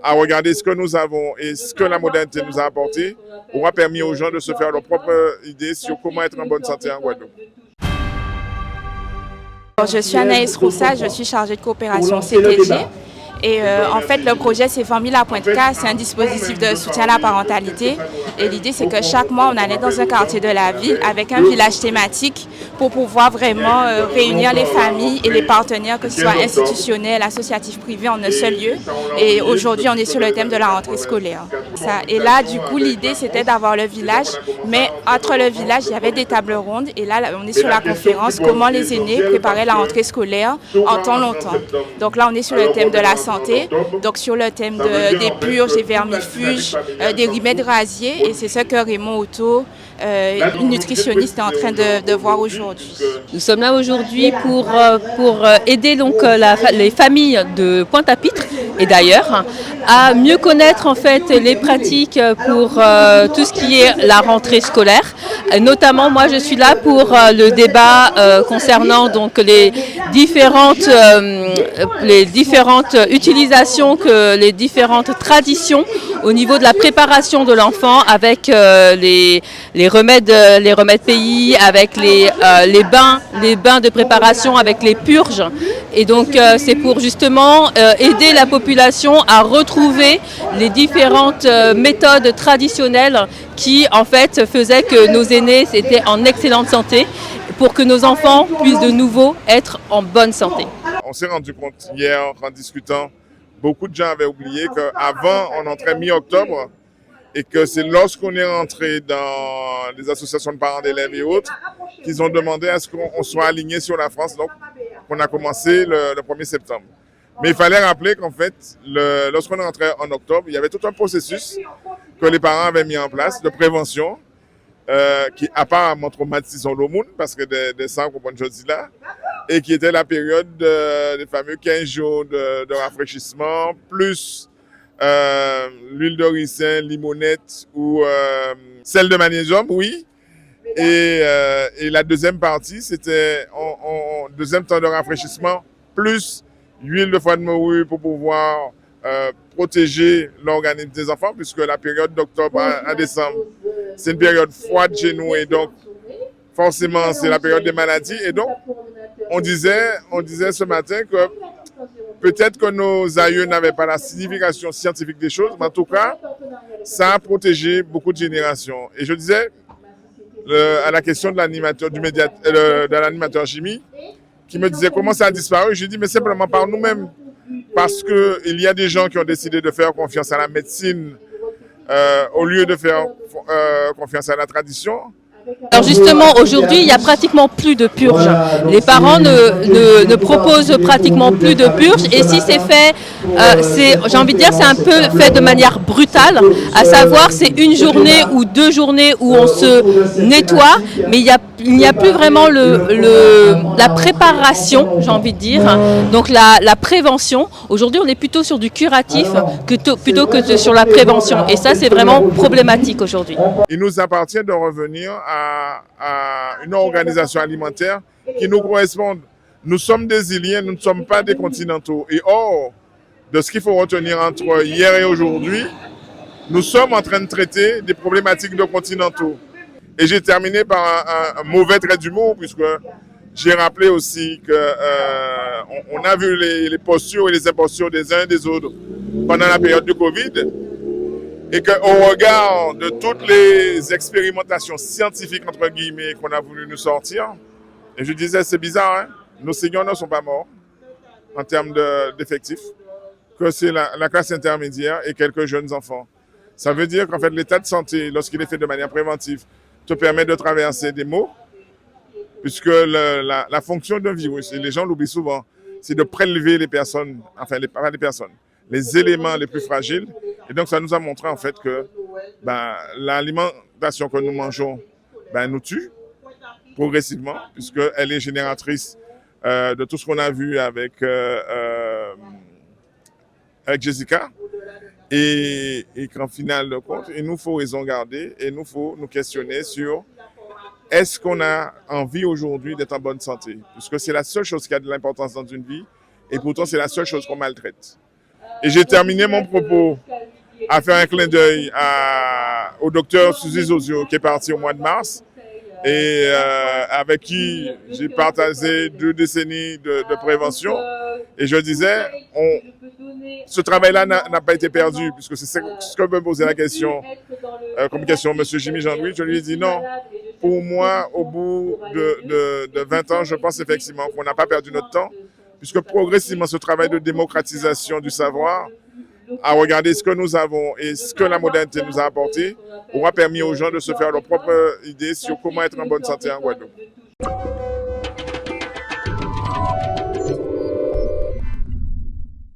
à regarder ce que nous avons et ce que la modernité nous a apporté, aura permis aux gens de se faire leur propre idée sur comment être en bonne santé en Guadeloupe. Je suis Anaïs Roussa, je suis chargée de coopération CTG. Et en fait, le projet c'est 20 000 à Pointe-K, c'est un dispositif de soutien à la parentalité. Et l'idée, c'est que chaque mois, on allait dans un quartier de la ville avec un village thématique pour pouvoir vraiment réunir les familles et les partenaires, que ce soit institutionnels, associatifs, privés, en un seul lieu. Et aujourd'hui, on est sur le thème de la rentrée scolaire. Et là, du coup, l'idée, c'était d'avoir le village, mais entre le village, il y avait des tables rondes. Et là, on est sur la conférence « Comment les aînés préparaient la rentrée scolaire en temps longtemps ». Donc là, on est sur le thème de la santé, donc sur le thème des purges, des vermifuges, des remèdes rasiers, et c'est ce que Raymond Otto, une nutritionniste, est en train de voir aujourd'hui. Nous sommes là aujourd'hui pour aider donc les familles de Pointe-à-Pitre et d'ailleurs à mieux connaître en fait les pratiques pour tout ce qui est la rentrée scolaire. Notamment, moi, je suis là pour le débat concernant donc les différentes utilisations, les différentes traditions au niveau de la préparation de l'enfant avec les remèdes pays, avec les bains de préparation, avec les purges. Et donc, c'est pour justement aider la population à retrouver les différentes méthodes traditionnelles qui, en fait, faisaient que nos aînés étaient en excellente santé pour que nos enfants puissent de nouveau être en bonne santé. On s'est rendu compte hier en discutant, beaucoup de gens avaient oublié qu'avant, on entrait mi-octobre et que c'est lorsqu'on est rentré dans les associations de parents d'élèves et autres qu'ils ont demandé à ce qu'on soit aligné sur la France. Donc, on a commencé le 1er septembre. Mais il fallait rappeler qu'en fait, lorsqu'on est rentré en octobre, il y avait tout un processus que les parents avaient mis en place de prévention qui apparemment traumatisent le monde parce que des sangs comme je dis là, et qui était la période des fameux 15 jours de rafraîchissement, plus l'huile de ricin, limonette ou sel de magnésium, oui. Et la deuxième partie, c'était deuxième temps de rafraîchissement, plus l'huile de foie de morue pour pouvoir protéger l'organisme des enfants, puisque la période d'octobre à décembre, c'est une période froide chez nous, et donc forcément, c'est la période des maladies. Et donc, on disait ce matin que peut-être que nos aïeux n'avaient pas la signification scientifique des choses, mais en tout cas, ça a protégé beaucoup de générations. Et je disais, à la question de l'animateur de l'animateur chimie, qui me disait comment ça a disparu, j'ai dit, mais simplement par nous-mêmes, parce qu'il y a des gens qui ont décidé de faire confiance à la médecine au lieu de faire confiance à la tradition. Alors justement, aujourd'hui, il n'y a pratiquement plus de purge. Les parents ne proposent pratiquement plus de purge. Et si c'est fait, j'ai envie de dire, c'est un peu fait de manière brutale. À savoir, c'est une journée ou 2 journées où on se nettoie, mais il n'y a plus vraiment la préparation, j'ai envie de dire. Donc la prévention. Aujourd'hui, on est plutôt sur du curatif plutôt que sur la prévention. Et ça, c'est vraiment problématique aujourd'hui. Il nous appartient de revenir à une organisation alimentaire qui nous corresponde. Nous sommes des Iliens, nous ne sommes pas des continentaux. Et or, de ce qu'il faut retenir entre hier et aujourd'hui, nous sommes en train de traiter des problématiques de continentaux. Et j'ai terminé par un mauvais trait d'humour, puisque j'ai rappelé aussi qu'on a vu les postures et les impostures des uns et des autres pendant la période du Covid. Et qu'au regard de toutes les expérimentations scientifiques, entre guillemets, qu'on a voulu nous sortir, et je disais, c'est bizarre, hein? Nos seniors ne sont pas morts en termes d'effectifs, que c'est la classe intermédiaire et quelques jeunes enfants. Ça veut dire qu'en fait, l'état de santé, lorsqu'il est fait de manière préventive, te permet de traverser des maux, puisque la fonction d'un virus, et les gens l'oublient souvent, c'est de prélever les personnes, enfin, pas les personnes, les éléments les plus fragiles. Et donc, ça nous a montré en fait que l'alimentation que nous mangeons nous tue progressivement, puisqu'elle est génératrice de tout ce qu'on a vu avec Jessica. Et qu'en final de compte, il nous faut raison garder et il nous faut nous questionner sur est-ce qu'on a envie aujourd'hui d'être en bonne santé? Puisque c'est la seule chose qui a de l'importance dans une vie et pourtant c'est la seule chose qu'on maltraite. Et j'ai terminé mon propos à faire un clin d'œil au docteur Suzy Zozio qui est parti au mois de mars et avec qui j'ai partagé 2 décennies de prévention. Et je disais, ce travail-là n'a pas été perdu, puisque c'est ce que me posait la question, comme question M. Jimmy Jean-Louis. Je lui ai dit non. Pour moi, au bout de 20 ans, je pense effectivement qu'on n'a pas perdu notre temps, puisque progressivement, ce travail de démocratisation du savoir, à regarder ce que nous avons et ce que la modernité nous a apporté, aura permis aux gens de se faire leur propre idée sur comment être en bonne santé en Guadeloupe.